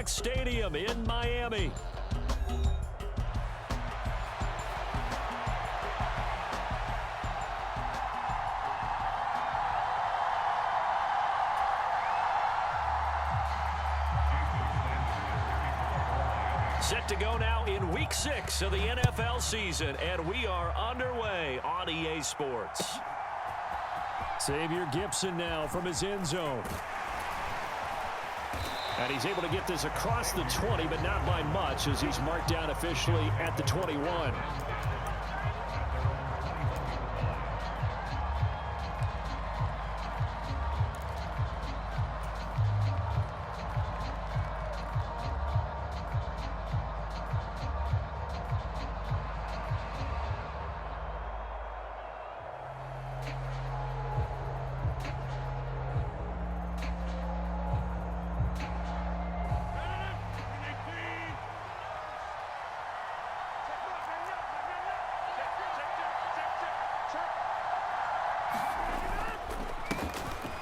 Rock Stadium in Miami. Set to go now in Week 6 of the NFL season, and we are underway on EA Sports. Xavier Gipson now from his end zone. And he's able to get this across the 20, but not by much as he's marked down officially at the 21.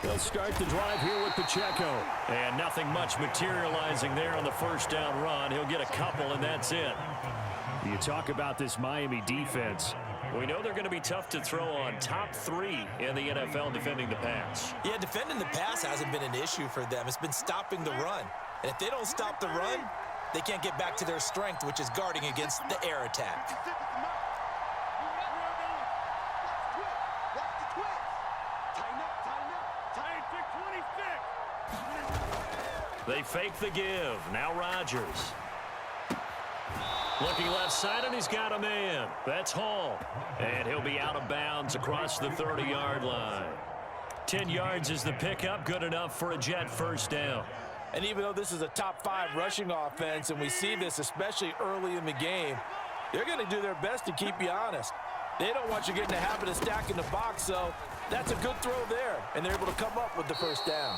They'll start the drive here with Pacheco. And nothing much materializing there on the first down run. He'll get a couple, and that's it. You talk about this Miami defense. We know they're going to be tough to throw on. Top 3 in the NFL defending the pass. Yeah, defending the pass hasn't been an issue for them. It's been stopping the run. And if they don't stop the run, they can't get back to their strength, which is guarding against the air attack. They fake the give. Now Rodgers. Looking left side, and he's got a man. That's Hall. And he'll be out of bounds across the 30-yard line. 10 yards is the pickup. Good enough for a Jet first down. And even though this is a top 5 rushing offense, and we see this especially early in the game, they're going to do their best to keep you honest. They don't want you getting the habit of stacking the box, so that's a good throw there. And they're able to come up with the first down.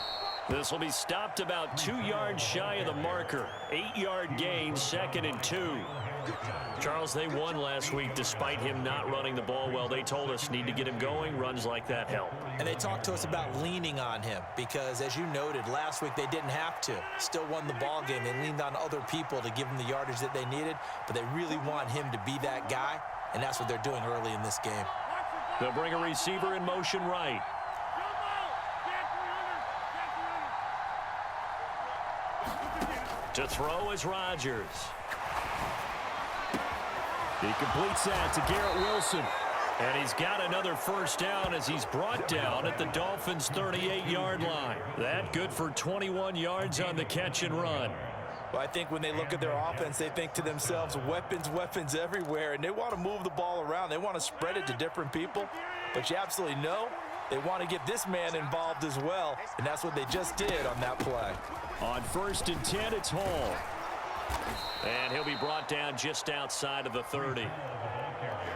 This will be stopped about 2 yards shy of the marker. 8-yard gain, 2nd and 2. Charles, they won last week despite him not running the ball well. They told us need to get him going. Runs like that help. And they talked to us about leaning on him because, as you noted, last week they didn't have to. Still won the ball game. They leaned on other people to give them the yardage that they needed, but they really want him to be that guy, and that's what they're doing early in this game. They'll bring a receiver in motion right. To throw is Rodgers. He completes that to Garrett Wilson. And he's got another first down as he's brought down at the Dolphins' 38-yard line. That good for 21 yards on the catch and run. Well, I think when they look at their offense, they think to themselves, weapons, weapons everywhere. And they want to move the ball around. They want to spread it to different people. But you absolutely know they want to get this man involved as well. And that's what they just did on that play. On 1st and 10, it's Hall. And he'll be brought down just outside of the 30.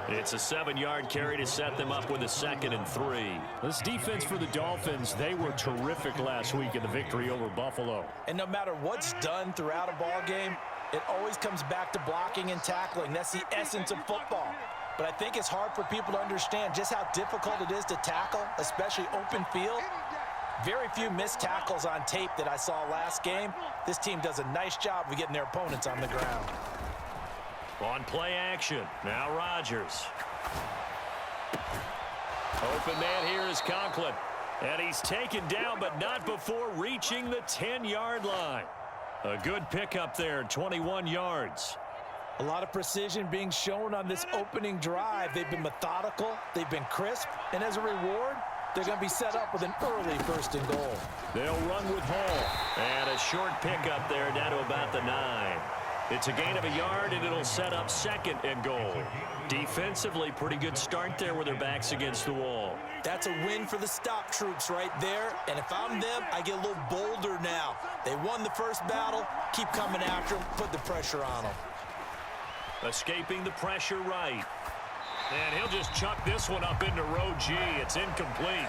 It's a 7-yard carry to set them up with a 2nd and 3. This defense for the Dolphins, they were terrific last week in the victory over Buffalo. And no matter what's done throughout a ball game, it always comes back to blocking and tackling. That's the essence of football. But I think it's hard for people to understand just how difficult it is to tackle, especially open field. Very few missed tackles on tape that I saw last game. This team does a nice job of getting their opponents on the ground. On play action, now Rodgers. Open man here is Conklin. And he's taken down, but not before reaching the 10-yard line. A good pickup there, 21 yards. A lot of precision being shown on this opening drive. They've been methodical, they've been crisp, and as a reward, they're going to be set up with an early 1st and goal. They'll run with Hall. And a short pickup there down to about the 9. It's a gain of a yard, and it'll set up 2nd and goal. Defensively, pretty good start there with their backs against the wall. That's a win for the stop troops right there. And if I'm them, I get a little bolder now. They won the first battle. Keep coming after them. Put the pressure on them. Escaping the pressure right. And he'll just chuck this one up into row G. It's incomplete.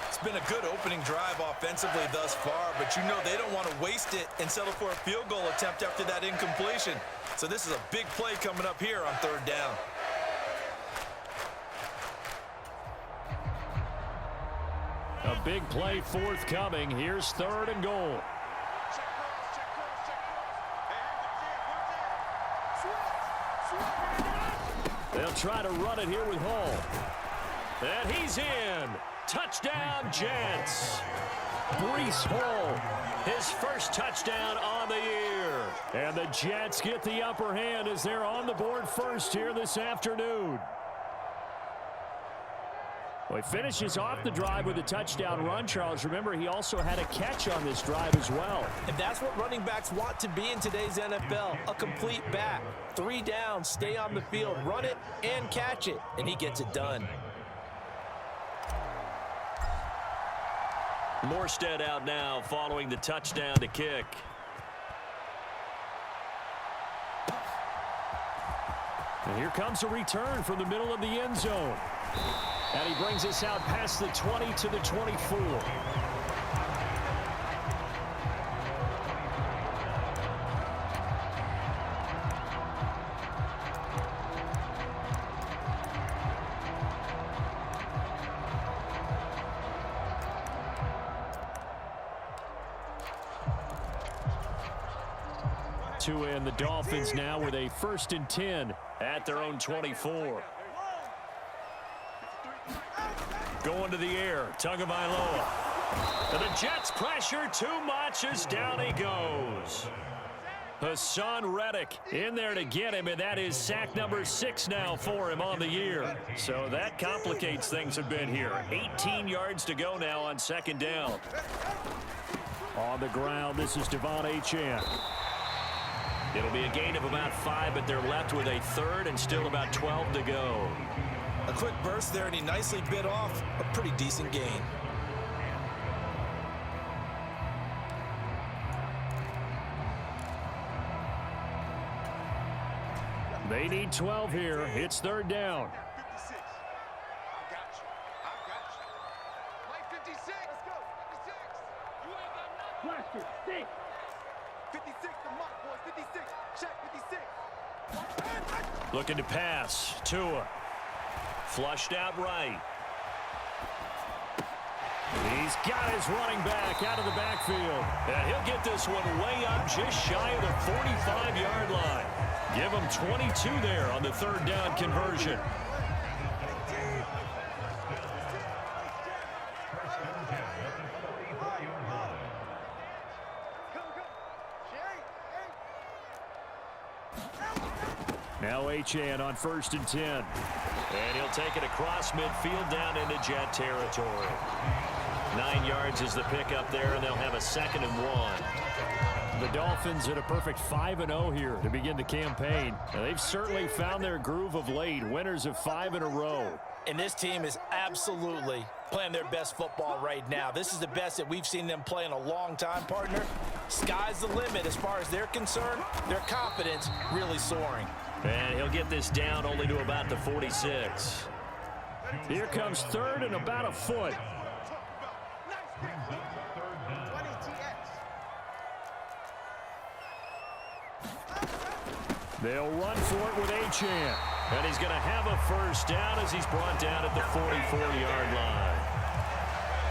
It's been a good opening drive offensively thus far, but you know they don't want to waste it and settle for a field goal attempt after that incompletion. So this is a big play coming up here on 3rd down. A big play forthcoming. Here's 3rd and goal. They'll try to run it here with Hall. And he's in. Touchdown, Jets. Breece Hall, his first touchdown on the year. And the Jets get the upper hand as they're on the board first here this afternoon. Well, he finishes off the drive with a touchdown run, Charles. Remember, he also had a catch on this drive as well. And that's what running backs want to be in today's NFL, a complete back. 3 downs, stay on the field, run it, and catch it. And he gets it done. Morstead out now following the touchdown to kick. And here comes a return from the middle of the end zone. And he brings us out past the 20 to the 24. And the Dolphins now with a 1st and 10 at their own 24. Going to the air, Tagovailoa. And the Jets pressure too much as down he goes. Hassan Reddick in there to get him, and that is sack number 6 now for him on the year. So that complicates things a bit here. 18 yards to go now on 2nd down. On the ground, this is Devon Achane. It'll be a gain of about 5, but they're left with a 3rd and still about 12 to go. A quick burst there, and he nicely bit off a pretty decent gain. They need 12 here. It's 3rd down. 56. I got you. I got you. Mike 56. Let's go. 56. You ain't got nothing. Blaster, stick. 56 to Mark, boys. 56. Check 56. Looking to pass. Tua. Flushed out right. He's got his running back out of the backfield. And he'll get this one way up just shy of the 45-yard line. Give him 22 there on the 3rd down conversion. Now Achane on 1st and 10. And he'll take it across midfield down into Jet territory. 9 yards is the pickup there, and they'll have a 2nd and 1. The Dolphins at a perfect 5-0 here to begin the campaign. Now, they've certainly found their groove of late. Winners of 5 in a row. And this team is absolutely playing their best football right now. This is the best that we've seen them play in a long time, partner. Sky's the limit as far as they're concerned. Their confidence really soaring. And he'll get this down only to about the 46. Here comes 3rd and about a foot. They'll run for it with Achane. And he's going to have a 1st down as he's brought down at the 44-yard line.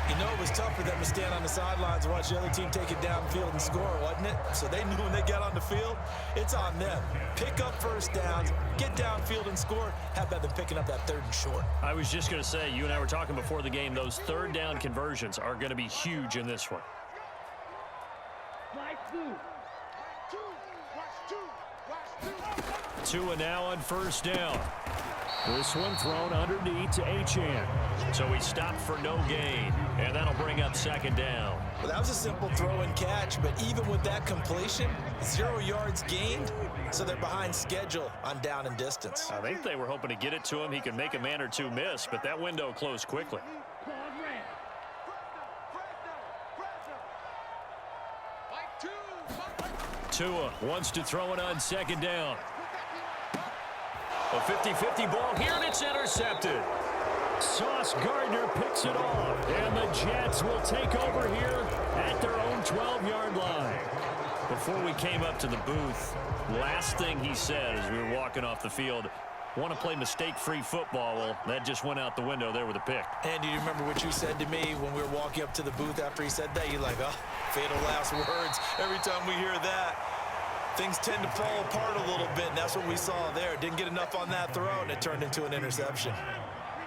You know, it was tough for them to stand on the sidelines and watch the other team take it downfield and score, wasn't it? So they knew when they got on the field, it's on them. Pick up 1st downs, get downfield and score. How about them picking up that 3rd and short? I was just going to say, you and I were talking before the game, those 3rd down conversions are going to be huge in this one. Tua now on 1st down. This one thrown underneath to Achane. So he stopped for no gain, and that'll bring up 2nd down. Well, that was a simple throw and catch, but even with that completion, 0 yards gained, so they're behind schedule on down and distance. I think they were hoping to get it to him. He could make a man or two miss, but that window closed quickly. Tua wants to throw it on 2nd down. A 50-50 ball here, and it's intercepted. Sauce Gardner picks it off, and the Jets will take over here at their own 12-yard line. Before we came up to the booth, last thing he said as we were walking off the field, want to play mistake-free football. Well, that just went out the window there with a pick. And do you remember what you said to me when we were walking up to the booth after he said that? You're like, oh, fatal last words. Every time we hear that. things tend to fall apart a little bit, and that's what we saw there. Didn't get enough on that throw, and it turned into an interception.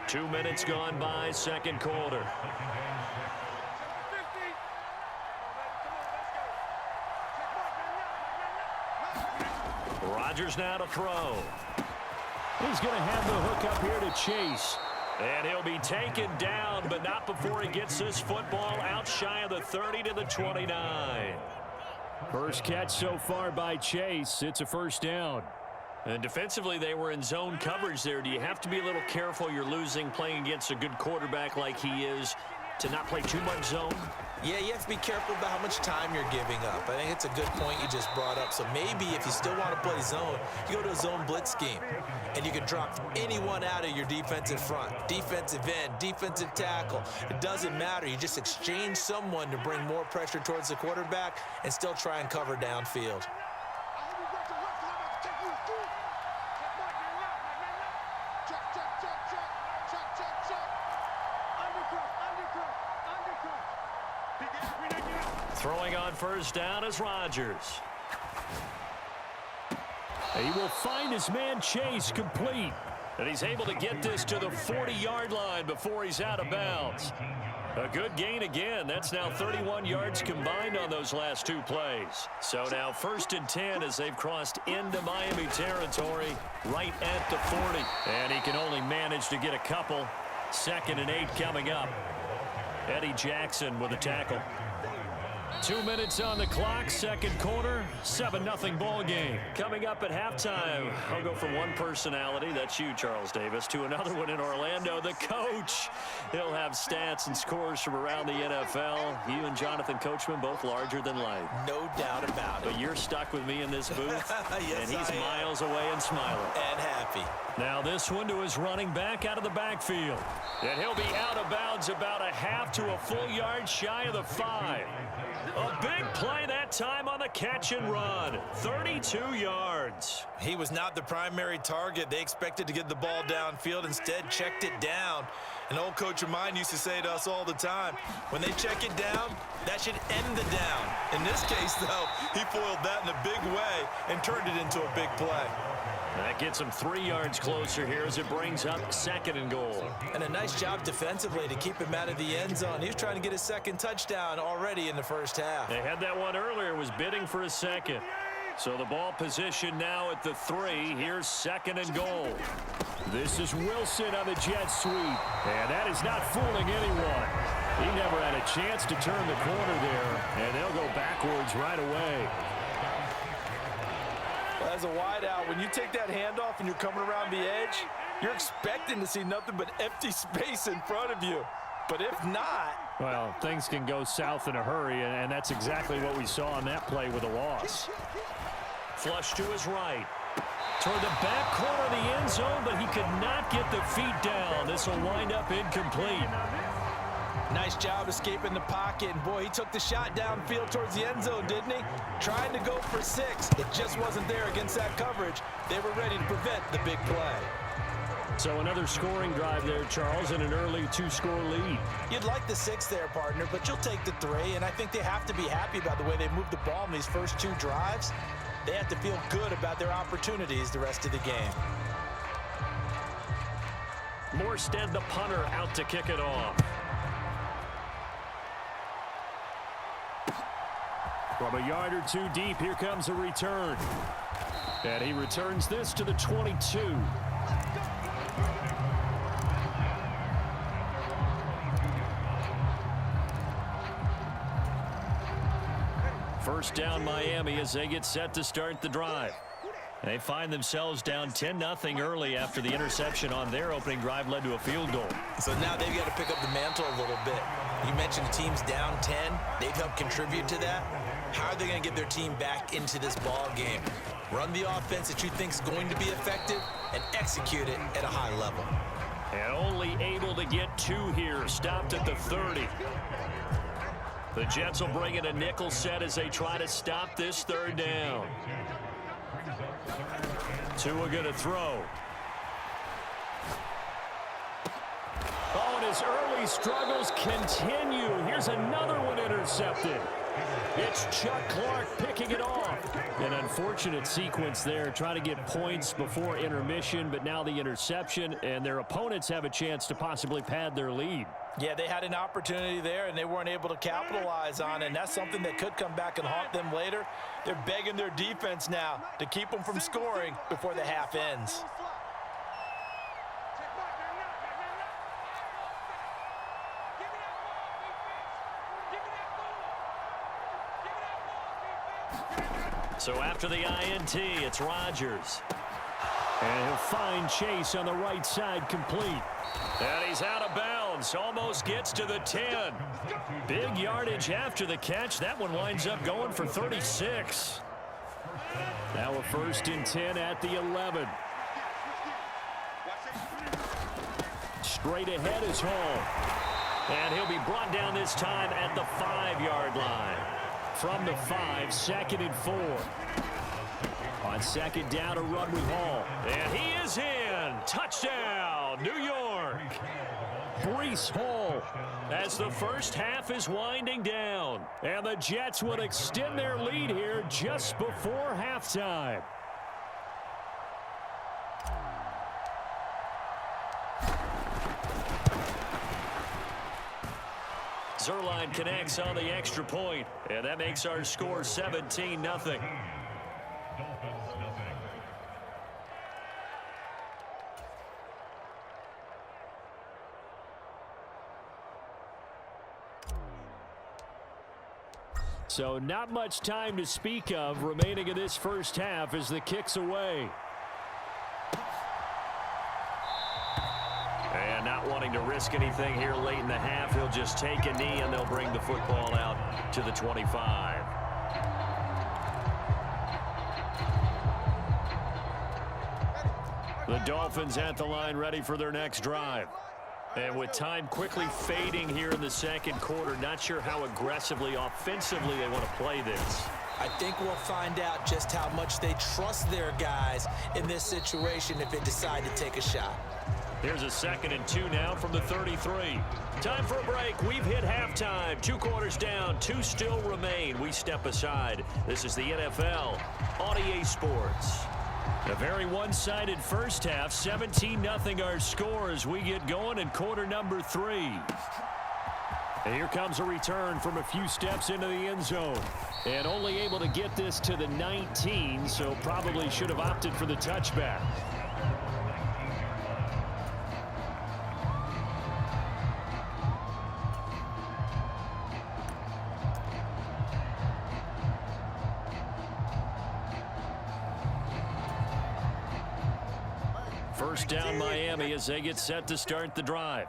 2 minutes gone by, second quarter. Rodgers now to throw. He's going to have the hook up here to Chase. And he'll be taken down, but not before he gets this football out shy of the 30 to the 29. First catch so far by Chase. It's a first down. And defensively, they were in zone coverage there. Do you have to be a little careful? You're losing playing against a good quarterback like he is to not play too much zone? Yeah, you have to be careful about how much time you're giving up. I think it's a good point you just brought up. So maybe if you still want to play zone, you go to a zone blitz scheme. And you can drop anyone out of your defensive front. Defensive end, defensive tackle. It doesn't matter. You just exchange someone to bring more pressure towards the quarterback and still try and cover downfield. Throwing on first down is Rodgers. He will find his man Chase complete. And he's able to get this to the 40-yard line before he's out of bounds. A good gain again. That's now 31 yards combined on those last two plays. So now 1st and 10 as they've crossed into Miami territory right at the 40. And he can only manage to get a couple. 2nd and 8 coming up. Eddie Jackson with a tackle. 2 minutes on the clock, second quarter, 7-0 ball game. Coming up at halftime, I'll go from one personality, that's you, Charles Davis, to another one in Orlando, the coach. He'll have stats and scores from around the NFL. You and Jonathan Coachman, both larger than life. No doubt about it. But you're stuck with me in this booth, yes, and he's miles away and smiling. And happy. Now this one to his running back out of the backfield. And he'll be out of bounds about a half to a full yard shy of the 5. A big play that time on the catch and run. 32 yards. He was not the primary target. They expected to get the ball downfield. Instead, checked it down. An old coach of mine used to say to us all the time, when they check it down, that should end the down. In this case, though, he foiled that in a big way and turned it into a big play. That gets him 3 yards closer here as it brings up 2nd and goal. And a nice job defensively to keep him out of the end zone. He was trying to get his second touchdown already in the first half. They had that one earlier, was bidding for a second. So the ball position now at the 3. Here's 2nd and goal. This is Wilson on the jet sweep. And that is not fooling anyone. He never had a chance to turn the corner there. And they'll go backwards right away. As a wideout, when you take that handoff and you're coming around the edge, you're expecting to see nothing but empty space in front of you. But if not... Well, things can go south in a hurry, and that's exactly what we saw on that play with a loss. Flush to his right. Toward the back corner of the end zone, but he could not get the feet down. This will wind up incomplete. Nice job escaping the pocket. And, boy, he took the shot downfield towards the end zone, didn't he? Trying to go for 6. It just wasn't there against that coverage. They were ready to prevent the big play. So another scoring drive there, Charles, and an early 2-score lead. You'd like the 6 there, partner, but you'll take the 3. And I think they have to be happy about the way they moved the ball in these first 2 drives. They have to feel good about their opportunities the rest of the game. Morstead, the punter, out to kick it off. From a yard or 2 deep, here comes a return. And he returns this to the 22. First down Miami as they get set to start the drive. They find themselves down 10-0 early after the interception on their opening drive led to a field goal. So now they've got to pick up the mantle a little bit. You mentioned the team's down 10. They've helped contribute to that. How are they going to get their team back into this ball game? Run the offense that you think is going to be effective and execute it at a high level. And only able to get 2 here. Stopped at the 30. The Jets will bring in a nickel set as they try to stop this 3rd down. Tua going to throw. Oh, and his early struggles continue. Here's another one intercepted. It's Chuck Clark picking it off. An unfortunate sequence there, trying to get points before intermission, but now the interception, and their opponents have a chance to possibly pad their lead. Yeah, they had an opportunity there, and they weren't able to capitalize on it, and that's something that could come back and haunt them later. They're begging their defense now to keep them from scoring before the half ends. So after the INT, it's Rodgers. And he'll find Chase on the right side, complete. And he's out of bounds. Almost gets to the 10. Big yardage after the catch. That one winds up going for 36. Now a 1st and 10 at the 11. Straight ahead is Hall. And he'll be brought down this time at the 5-yard line. From the 5, 2nd and 4. On 2nd down, a run with Hall. And he is in. Touchdown, New York. Breece Hall. As the first half is winding down. And the Jets would extend their lead here just before halftime. Zerline connects on the extra point, and that makes our score 17-0. So not much time to speak of remaining in this first half as the kick's away. And not wanting to risk anything here late in the half, he'll just take a knee and they'll bring the football out to the 25. The Dolphins at the line ready for their next drive. And with time quickly fading here in the second quarter, not sure how aggressively, offensively they want to play this. I think we'll find out just how much they trust their guys in this situation if they decide to take a shot. Here's a 2nd and 2 now from the 33. Time for a break. We've hit halftime. 2 quarters down. 2 still remain. We step aside. This is the NFL on EA Sports. A very one-sided first half. 17-0 our score as we get going in quarter number 3. And here comes a return from a few steps into the end zone. And only able to get this to the 19, so probably should have opted for the touchback. First down Miami as they get set to start the drive.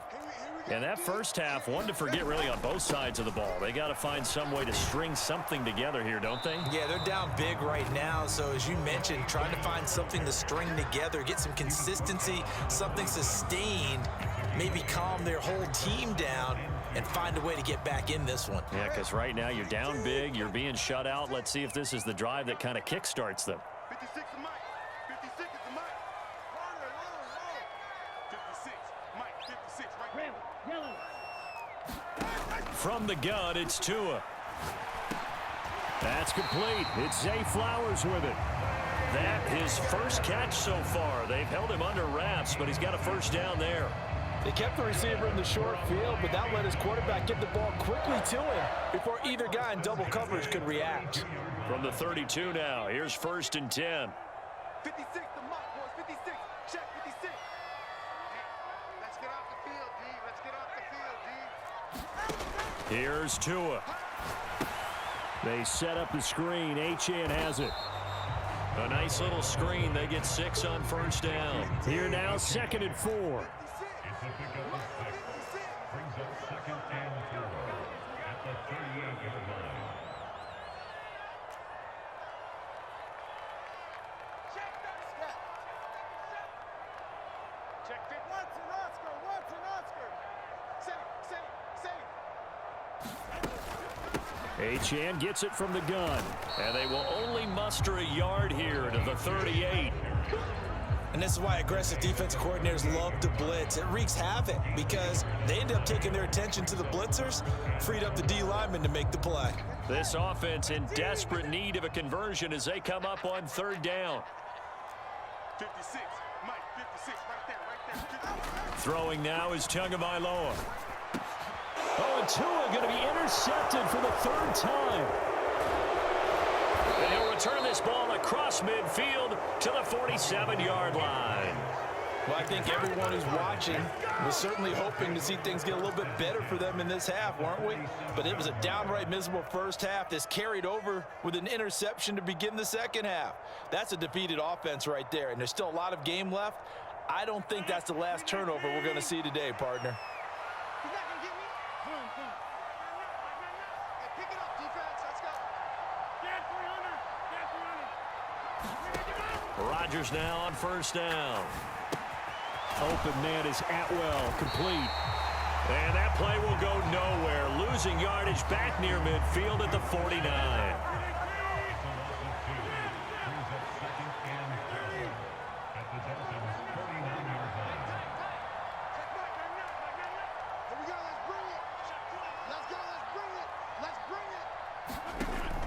And that first half, one to forget really on both sides of the ball. They got to find some way to string something together here, don't they? Yeah, they're down big right now. So as you mentioned, trying to find something to string together, get some consistency, something sustained, maybe calm their whole team down and find a way to get back in this one. Yeah, because right now you're down big, you're being shut out. Let's see if this is the drive that kind of kickstarts them. 56 is Mike. 56 is Mike. 56, Mike. 56, right now. From the gun, it's Tua. That's complete. It's Zay Flowers with it. That his first catch so far. They've held him under wraps, but he's got a first down there. They kept the receiver in the short field, but that let his quarterback get the ball quickly to him before either guy in double coverage could react. From the 32 now, here's 1st and 10. 56 to Mike, boys. 56. Check 56. Let's get off the field, D. Let's get off the field, D. Here's Tua. They set up the screen. Achane has it. A nice little screen. They get 6 on first down. Here now, 2nd and 4. Achane gets it from the gun. And they will only muster a yard here to the 38. And this is why aggressive defensive coordinators love to blitz. It wreaks havoc because they end up taking their attention to the blitzers, freed up the D lineman to make the play. This offense in desperate need of a conversion as they come up on third down. 56, Mike, 56, right there, 56. Throwing now is Tagovailoa. Oh, and Tua going to be intercepted for the third time. And he'll return this ball across midfield to the 47-yard line. Well, I think everyone who's watching was certainly hoping to see things get a little bit better for them in this half, weren't we? But it was a downright miserable first half. This carried over with an interception to begin the second half. That's a defeated offense right there, and there's still a lot of game left. I don't think that's the last turnover we're going to see today, partner. He's not gonna get me. Hey, pick it up, defense. Let's go. Get 300. Rodgers now on first down. Open man is Atwell, complete. And that play will go nowhere. Losing yardage back near midfield at the 49.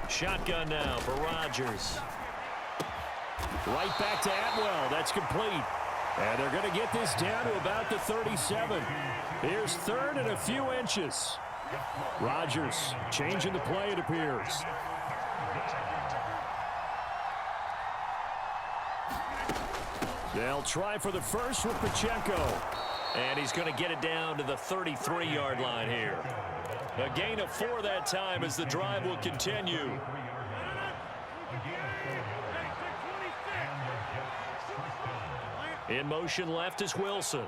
Shotgun now for Rodgers. Right back to Atwell. That's complete. And they're going to get this down to about the 37. Here's third and a few inches. Rodgers changing the play, it appears. They'll try for the first with Pacheco. And he's going to get it down to the 33-yard line here. A gain of 4 that time as the drive will continue. In motion left is Wilson.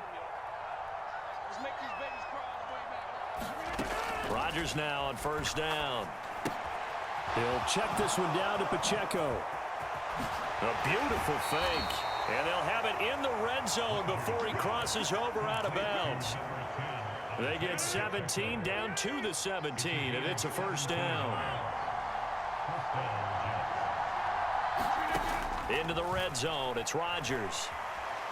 Rodgers now on first down. He'll check this one down to Pacheco. A beautiful fake. And they'll have it in the red zone before he crosses over out of bounds. They get 17 down to the 17, and it's a first down. Into the red zone, it's Rodgers.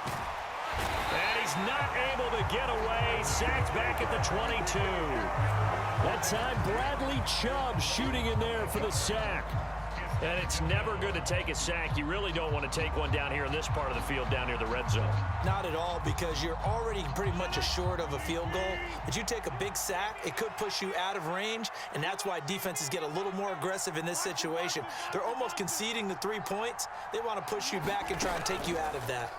And he's not able to get away. Sacked back at the 22. That time, Bradley Chubb shooting in there for the sack. And it's never good to take a sack. You really don't want to take one down here in this part of the field, down near the red zone. Not at all, because you're already pretty much assured of a field goal. But you take a big sack, it could push you out of range, and that's why defenses get a little more aggressive in this situation. They're almost conceding the 3 points. They want to push you back and try and take you out of that.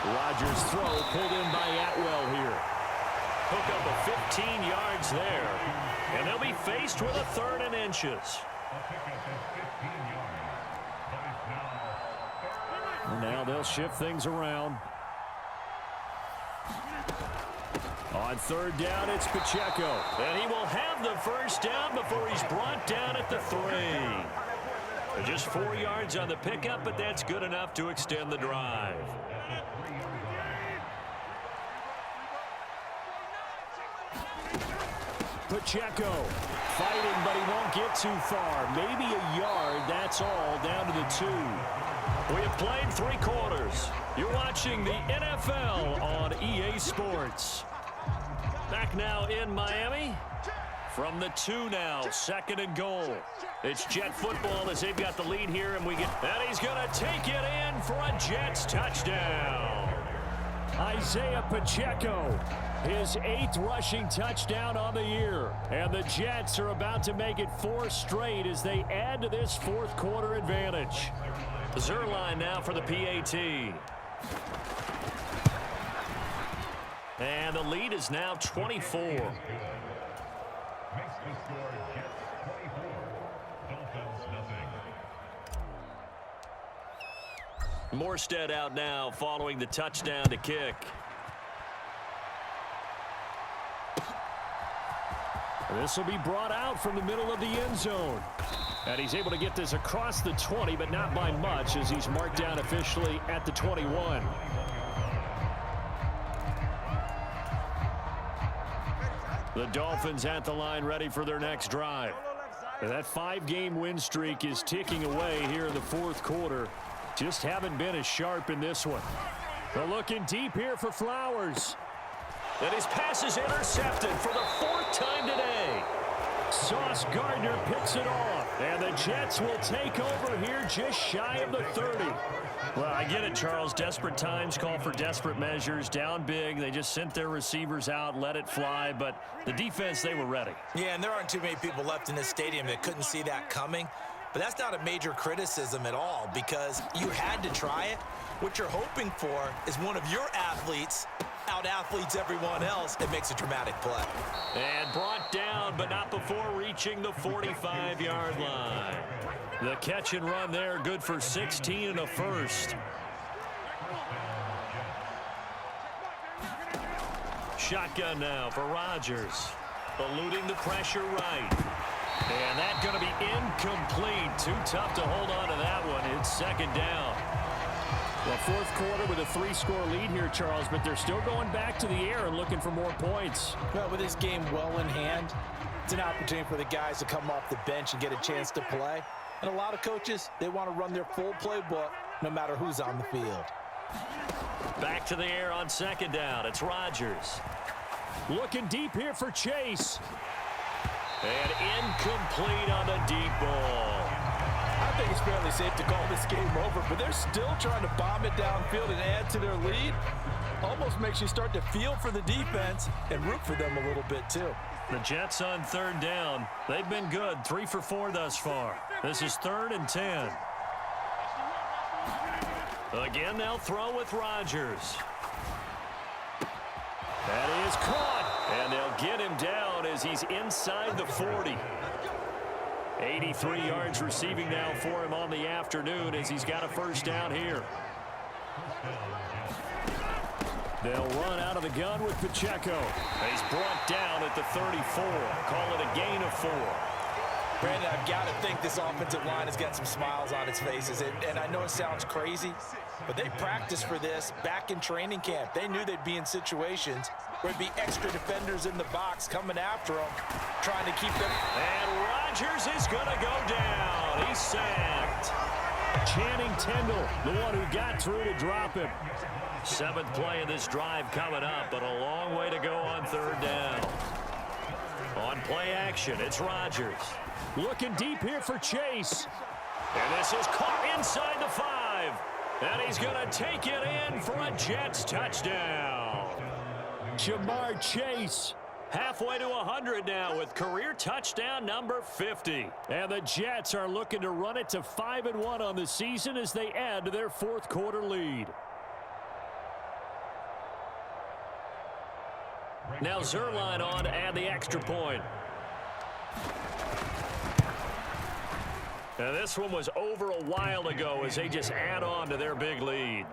Rodgers' throw pulled in by Atwell here. Hook up a 15 yards there. And they'll be faced with a third and inches. And now they'll shift things around. On third down, it's Pacheco. And he will have the first down before he's brought down at the 3. Just 4 yards on the pickup, but that's good enough to extend the drive. Pacheco fighting, but he won't get too far. Maybe a yard, that's all, down to the 2. We have played 3 quarters. You're watching the NFL on EA Sports. Back now in Miami. From the 2 now, 2nd and goal. It's Jet football as they've got the lead here, and he's going to take it in for a Jets touchdown. Isaiah Pacheco, his 8th rushing touchdown on the year. And the Jets are about to make it 4 straight as they add to this 4th quarter advantage. Zerline now for the PAT. And the lead is now 24. Morstead out now following the touchdown to kick. This will be brought out from the middle of the end zone. And he's able to get this across the 20, but not by much as he's marked down officially at the 21. The Dolphins at the line ready for their next drive. And that 5-game win streak is ticking away here in the 4th quarter. Just haven't been as sharp in this one. They're looking deep here for Flowers. And his pass is intercepted for the 4th time today. Sauce Gardner picks it off. And the Jets will take over here just shy of the 30. Well, I get it, Charles. Desperate times call for desperate measures. Down big. They just sent their receivers out, let it fly. But the defense, they were ready. Yeah, and there aren't too many people left in this stadium that couldn't see that coming. But that's not a major criticism at all because you had to try it. What you're hoping for is one of your athletes out-athletes everyone else and makes a dramatic play. And brought down, but not before reaching the 45-yard line. The catch and run there, good for 16 and a first. Shotgun now for Rodgers. Eluding the pressure right. And that's going to be incomplete. Too tough to hold on to that one. It's second down. Well, fourth quarter with a 3-score lead here, Charles, but they're still going back to the air and looking for more points. Well, with this game well in hand, it's an opportunity for the guys to come off the bench and get a chance to play. And a lot of coaches, they want to run their full playbook no matter who's on the field. Back to the air on second down. It's Rodgers. Looking deep here for Chase. And incomplete on the deep ball. I think it's fairly safe to call this game over, but they're still trying to bomb it downfield and add to their lead. Almost makes you start to feel for the defense and root for them a little bit too. The Jets on third down. They've been good. 3 for 4 thus far. This is 3rd and 10. Again, they'll throw with Rodgers. That is caught. And they'll get him down as he's inside the 40. 83 yards receiving now for him on the afternoon as he's got a first down here. They'll run out of the gun with Pacheco. He's brought down at the 34. Call it a gain of 4. Brandon, I've got to think this offensive line has got some smiles on its faces. And I know it sounds crazy, but they practiced for this back in training camp. They knew they'd be in situations where there'd be extra defenders in the box coming after them, trying to keep them. And Rodgers is going to go down. He's sacked. Channing Tindall, the one who got through to drop him. 7th play of this drive coming up, but a long way to go on third down. On play action, it's Rodgers. Looking deep here for Chase. And this is caught inside the 5. And he's going to take it in for a Jets touchdown. Jamar Chase. Halfway to 100 now with career touchdown number 50. And the Jets are looking to run it to 5-1 on the season as they add to their fourth quarter lead. Now Zerline on to add the extra point. Now this one was over a while ago as they just add on to their big lead.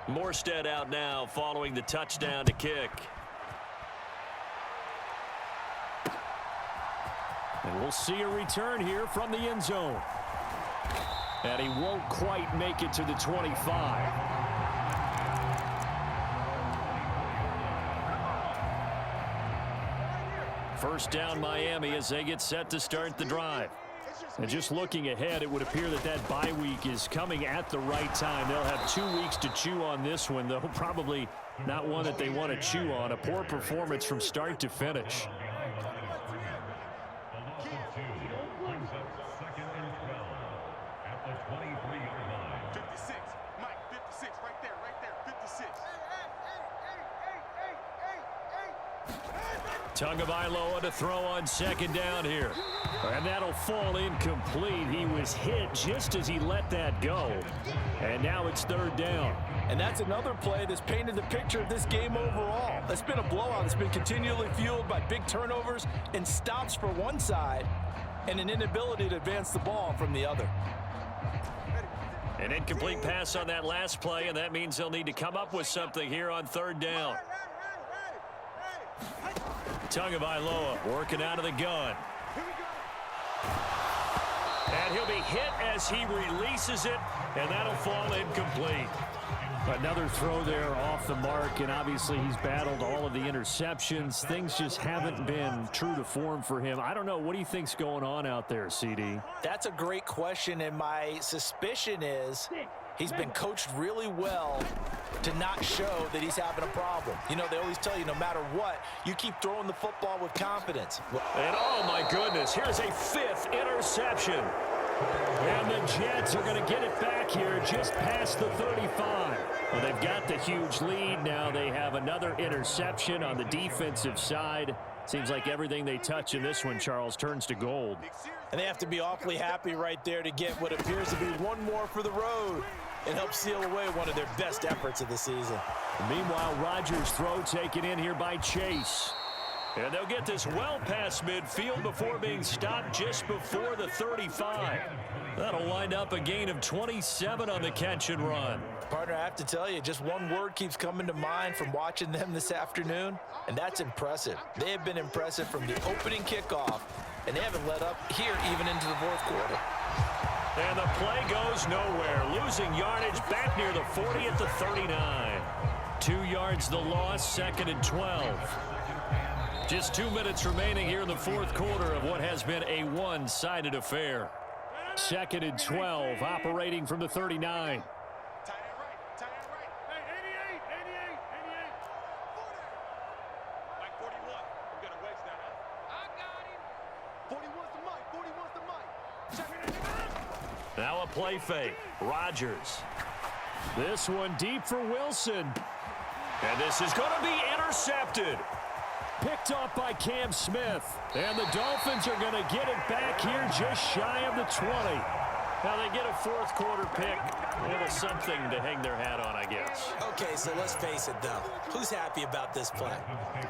Morstead out now following the touchdown to kick. And we'll see a return here from the end zone. And he won't quite make it to the 25. First down Miami as they get set to start the drive. And just looking ahead, it would appear that that bye week is coming at the right time. They'll have 2 weeks to chew on this one, though probably not one that they want to chew on. A poor performance from start to finish. Tagovailoa to throw on second down here. And that'll fall incomplete. He was hit just as he let that go. And now it's third down. And that's another play that's painted the picture of this game overall. It's been a blowout. It's been continually fueled by big turnovers and stops for one side and an inability to advance the ball from the other. An incomplete pass on that last play, and that means they'll need to come up with something here on third down. Tagovailoa working out of the gun. And he'll be hit as he releases it, and that'll fall incomplete. Another throw there off the mark, and obviously he's battled all of the interceptions. Things just haven't been true to form for him. I don't know. What do you think's going on out there, CD? That's a great question, and my suspicion is he's been coached really well to not show that he's having a problem. You know, they always tell you no matter what, you keep throwing the football with confidence. And oh my goodness, here's a 5th interception. And the Jets are going to get it back here just past the 35. Well, they've got the huge lead. Now they have another interception on the defensive side. Seems like everything they touch in this one, Charles, turns to gold. And they have to be awfully happy right there to get what appears to be one more for the road and help seal away one of their best efforts of the season. Meanwhile, Rodgers' throw taken in here by Chase. And they'll get this well past midfield before being stopped just before the 35. That'll wind up a gain of 27 on the catch and run. Partner, I have to tell you, just one word keeps coming to mind from watching them this afternoon, and that's impressive. They have been impressive from the opening kickoff, and they haven't let up here even into the fourth quarter. And the play goes nowhere. Losing yardage back near the 40 at the 39. 2 yards the loss, 2nd and 12. Just 2 minutes remaining here in the fourth quarter of what has been a one-sided affair. 2nd and 12, operating from the 39. Now a play fake. Rodgers. This one deep for Wilson. And this is going to be intercepted. Picked off by Cam Smith. And the Dolphins are going to get it back here just shy of the 20. Now they get a fourth quarter pick. Little something to hang their hat on, I guess. Okay, so let's face it, though. Who's happy about this play?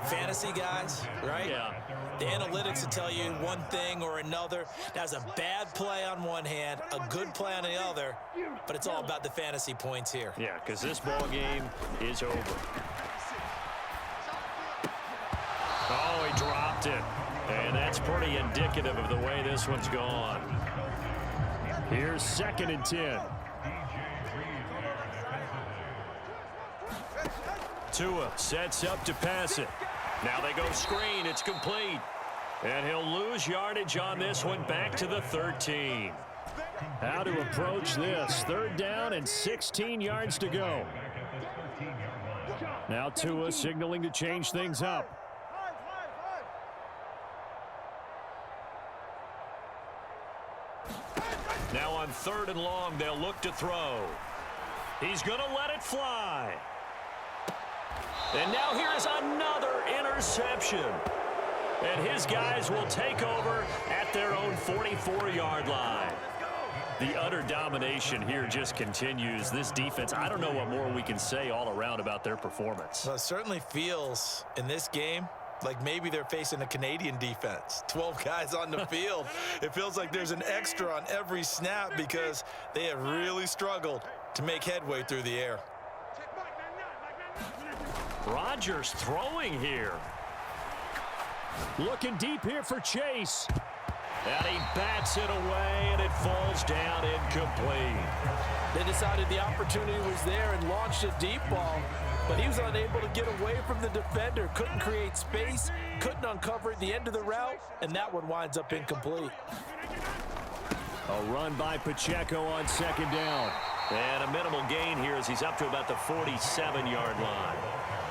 Fantasy guys, right? Yeah. The analytics will tell you one thing or another. That's a bad play on one hand, a good play on the other, but it's all about the fantasy points here. Yeah, because this ball game is over. Oh, he dropped it. And that's pretty indicative of the way this one's gone. Here's 2nd and 10. Tua sets up to pass it. Now they go screen. It's complete. And he'll lose yardage on this one back to the 13. How to approach this. 3rd down and 16 yards to go. Now Tua signaling to change things up. Now on 3rd and long, they'll look to throw. He's going to let it fly. And now here is another interception. And his guys will take over at their own 44-yard line. The utter domination here just continues. This defense, I don't know what more we can say all around about their performance. Well, it certainly feels in this game like maybe they're facing a Canadian defense. 12 guys on the field. It feels like there's an extra on every snap because they have really struggled to make headway through the air. Rodgers throwing here. Looking deep here for Chase. And he bats it away, and it falls down incomplete. They decided the opportunity was there and launched a deep ball, but he was unable to get away from the defender, couldn't create space, couldn't uncover at the end of the route, and that one winds up incomplete. A run by Pacheco on 2nd down. And a minimal gain here as he's up to about the 47-yard line.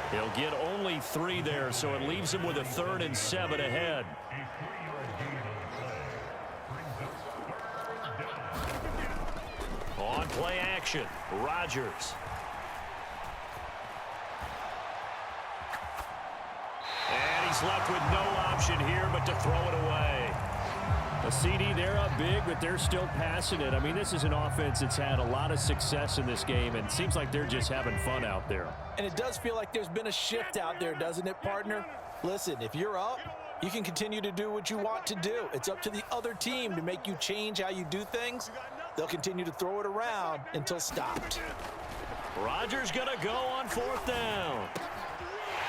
He'll get only 3 there, so it leaves him with a 3rd and 7 ahead. On play action, Rodgers. And he's left with no option here but to throw it away. A CD, they're up big, but they're still passing it. I mean, this is an offense that's had a lot of success in this game, and it seems like they're just having fun out there. And it does feel like there's been a shift out there, doesn't it, partner? Listen, if you're up, you can continue to do what you want to do. It's up to the other team to make you change how you do things. They'll continue to throw it around until stopped. Rodgers going to go on 4th down.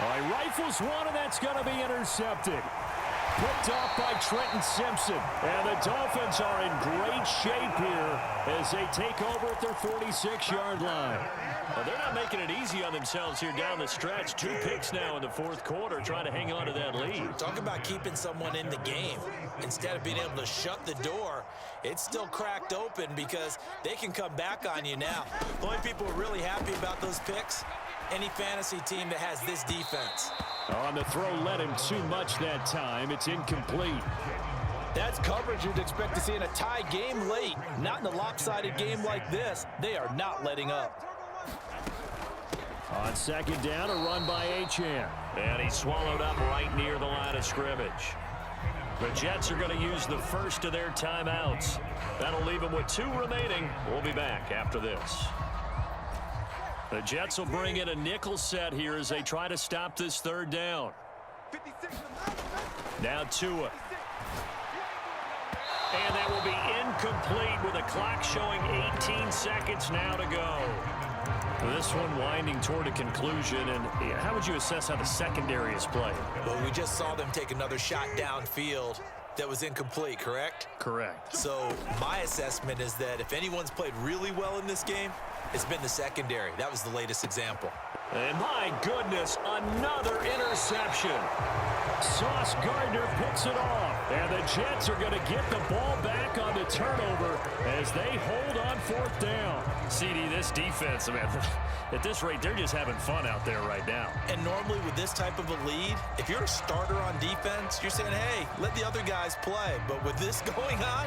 All right, rifles one, and that's going to be intercepted. picked off by Trenton Simpson. And the Dolphins are in great shape here as they take over at their 46-yard line. Well, they're not making it easy on themselves here down the stretch. 2 picks now in the fourth quarter, trying to hang on to that lead. Talk about keeping someone in the game. Instead of being able to shut the door, it's still cracked open because they can come back on you now. The only people who are really happy about those picks, any fantasy team that has this defense. On the throw, led him too much that time. It's incomplete. That's coverage you'd expect to see in a tie game late. Not in a lopsided game like this. They are not letting up. On second down, a run by Achane. And he's swallowed up right near the line of scrimmage. The Jets are going to use the first of their timeouts. That'll leave them with 2 remaining. We'll be back after this. The Jets will bring in a nickel set here as they try to stop this third down. Now Tua. And that will be incomplete with the clock showing 18 seconds now to go. This one winding toward a conclusion. And how would you assess how the secondary is playing? Well, we just saw them take another shot downfield that was incomplete, correct? Correct. So my assessment is that if anyone's played really well in this game, it's been the secondary. That was the latest example. And my goodness, another interception. Sauce Gardner picks it off. And the Jets are going to get the ball back on the turnover as they hold on fourth down. CD, this defense, man, at this rate, they're just having fun out there right now. And normally with this type of a lead, if you're a starter on defense, you're saying, hey, let the other guys play. But with this going on,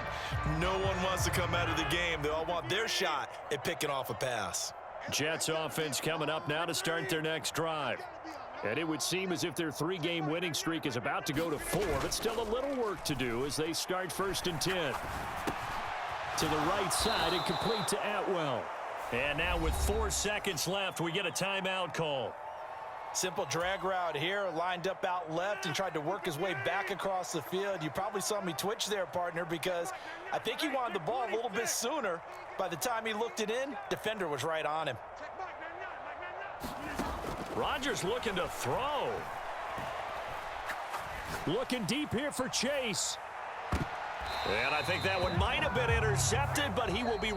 no one wants to come out of the game. They all want their shot at picking off a pass. Jets offense coming up now to start their next drive. And it would seem as if their 3-game winning streak is about to go to 4, but still a little work to do as they start 1st and 10. To the right side and complete to Atwell. And now with 4 seconds left, we get a timeout call. Simple drag route here, lined up out left and tried to work his way back across the field. You probably saw me twitch there, partner, because I think he wanted the ball a little bit sooner. By the time he looked it in, defender was right on him. Rodgers looking to throw. Looking deep here for Chase. And I think that one might have been intercepted, but he will be